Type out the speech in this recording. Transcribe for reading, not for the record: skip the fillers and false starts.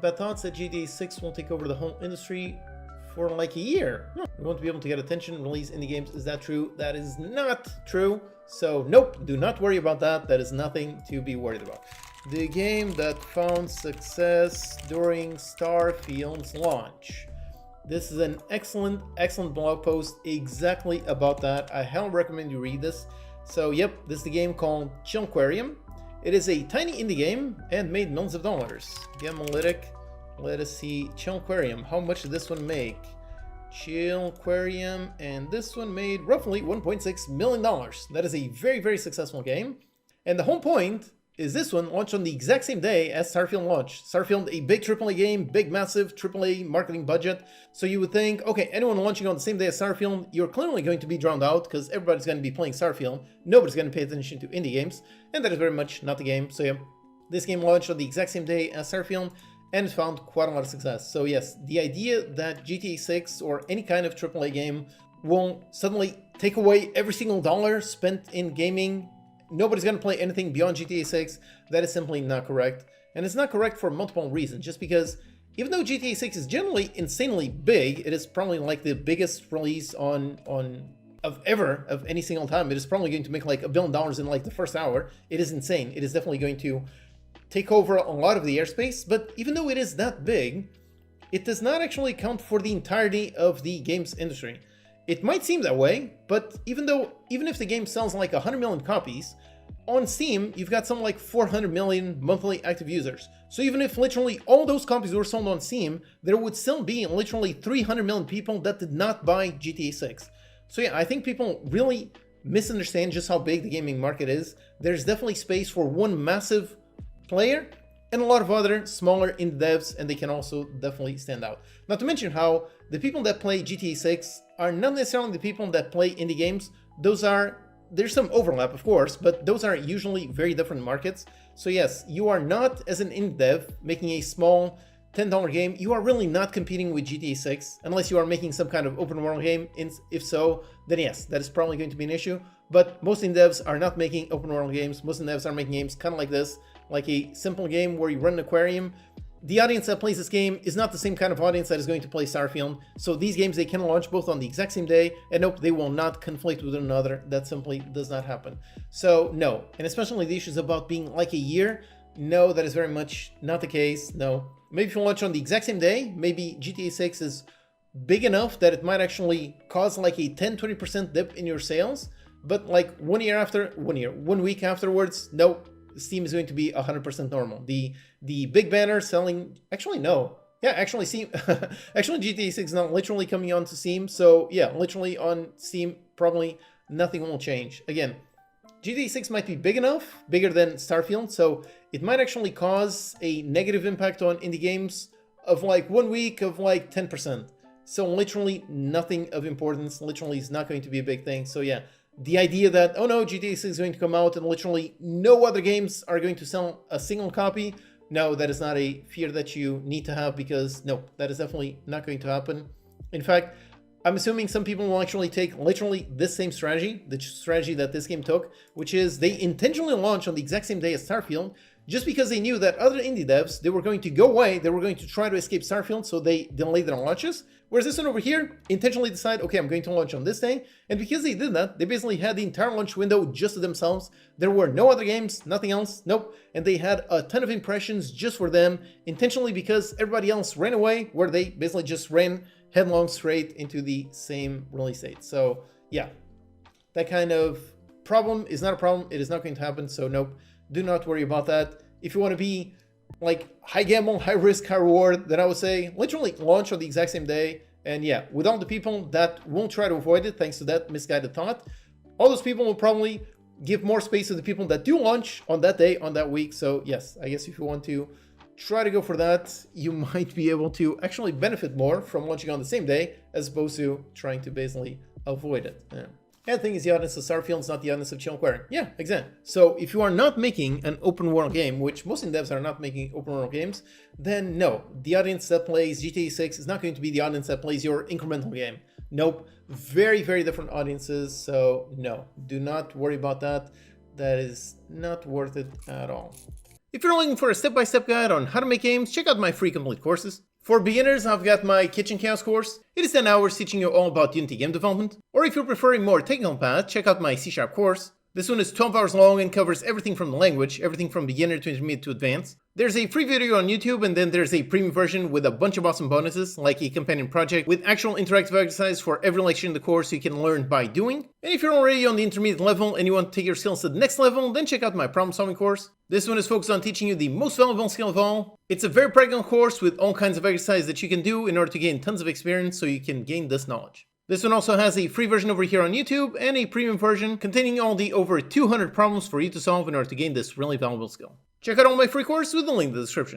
bad thoughts that GTA 6 won't take over the whole industry for like a year. No, we won't be able to get attention, release indie games. Is that true? That is not true. So nope, do not worry about that. That is nothing to be worried about. The game that found success during Starfield's launch. This is an excellent blog post exactly about that. I highly recommend you read this. So yep, this is the game called Chillquarium. It is a tiny indie game and made millions of dollars. Gamelytic, let us see. Chillquarium, how much did this one make? Chillquarium, and this one made roughly $1.6 million. That is a very successful game. And the whole point is this one launched on the exact same day as Starfield launched. Starfield, a big AAA game, big massive AAA marketing budget. So you would think, okay, anyone launching on the same day as Starfield, you're clearly going to be drowned out because everybody's going to be playing Starfield. Nobody's going to pay attention to indie games, and that is very much not the game. So yeah, this game launched on the exact same day as Starfield, and it found quite a lot of success. So yes, the idea that GTA 6 or any kind of AAA game will suddenly take away every single dollar spent in gaming, nobody's going to play anything beyond GTA 6, that is simply not correct. And it's not correct for multiple reasons, just because even though GTA 6 is generally insanely big, it is probably like the biggest release of any single time. It is probably going to make like $1 billion in like the first hour. It is insane. It is definitely going to take over a lot of the airspace, but even though it is that big, it does not actually account for the entirety of the games industry. It might seem that way, but even if the game sells like 100 million copies, on Steam, you've got something like 400 million monthly active users. So even if literally all those copies were sold on Steam, there would still be literally 300 million people that did not buy GTA 6. So yeah, I think people really misunderstand just how big the gaming market is. There's definitely space for one massive player and a lot of other smaller indie devs, and they can also definitely stand out. Not to mention how the people that play GTA 6 are not necessarily the people that play indie games. There's some overlap, of course, but those are usually very different markets. So yes, you are not, as an indie dev, making a small $10 game, you are really not competing with GTA 6, unless you are making some kind of open world game. If so, then yes, that is probably going to be an issue. But most indie devs are not making open world games. Most indie devs are making games kind of like this, like a simple game where you run an aquarium. The audience that plays this game is not the same kind of audience that is going to play Starfield. So these games, they can launch both on the exact same day, and nope, they will not conflict with one another. That simply does not happen. So no, and especially the issues about being like a year, no, that is very much not the case. No, maybe if you launch on the exact same day, maybe GTA 6 is big enough that it might actually cause like a 10-20% dip in your sales. But like 1 week afterwards, nope, Steam is going to be 100% normal. The big banner selling, actually no. Yeah, actually Steam, actually GTA 6 is not literally coming onto Steam. So yeah, literally on Steam, probably nothing will change. Again, GTA 6 might be big enough, bigger than Starfield, so it might actually cause a negative impact on indie games of like 1 week of like 10%. So literally nothing of importance, literally is not going to be a big thing. So yeah, the idea that, oh no, GTA 6 is going to come out and literally no other games are going to sell a single copy, no, that is not a fear that you need to have, because no, that is definitely not going to happen. In fact, I'm assuming some people will actually take literally this same strategy, the strategy that this game took, which is they intentionally launch on the exact same day as Starfield, just because they knew that other indie devs, they were going to go away, they were going to try to escape Starfield, so they delayed their launches. Whereas this one over here intentionally decide, okay, I'm going to launch on this day. And because they did that, they basically had the entire launch window just to themselves. There were no other games, nothing else, nope. And they had a ton of impressions just for them, intentionally, because everybody else ran away, where they basically just ran headlong straight into the same release date. So yeah, that kind of problem is not a problem. It is not going to happen. So nope, do not worry about that. If you want to be like high gamble, high risk, high reward, then I would say literally launch on the exact same day. And yeah, with all the people that won't try to avoid it thanks to that misguided thought, all those people will probably give more space to the people that do launch on that day, on that week. So yes, I guess if you want to try to go for that, you might be able to actually benefit more from launching on the same day as opposed to trying to basically avoid it. Yeah. And the thing is, the audience of Starfield is not the audience of Chillquarium. Yeah, exactly. So if you are not making an open world game, which most devs are not making open world games, then no, the audience that plays GTA 6 is not going to be the audience that plays your incremental game. Nope, very different audiences. So no, do not worry about that. That is not worth it at all. If you're looking for a step-by-step guide on how to make games, check out my free complete courses. For beginners, I've got my Kitchen Chaos course. It is 10 hours teaching you all about Unity game development. Or if you're preferring more technical path, check out my C# course. This one is 12 hours long and covers everything from the language, everything from beginner to intermediate to advanced. There's a free video on YouTube, and then there's a premium version with a bunch of awesome bonuses, like a companion project with actual interactive exercise for every lecture in the course you can learn by doing. And if you're already on the intermediate level and you want to take your skills to the next level, then check out my problem solving course. This one is focused on teaching you the most valuable skill of all. It's a very practical course with all kinds of exercises that you can do in order to gain tons of experience so you can gain this knowledge. This one also has a free version over here on YouTube and a premium version containing all the over 200 problems for you to solve in order to gain this really valuable skill. Check out all my free courses with the link in the description.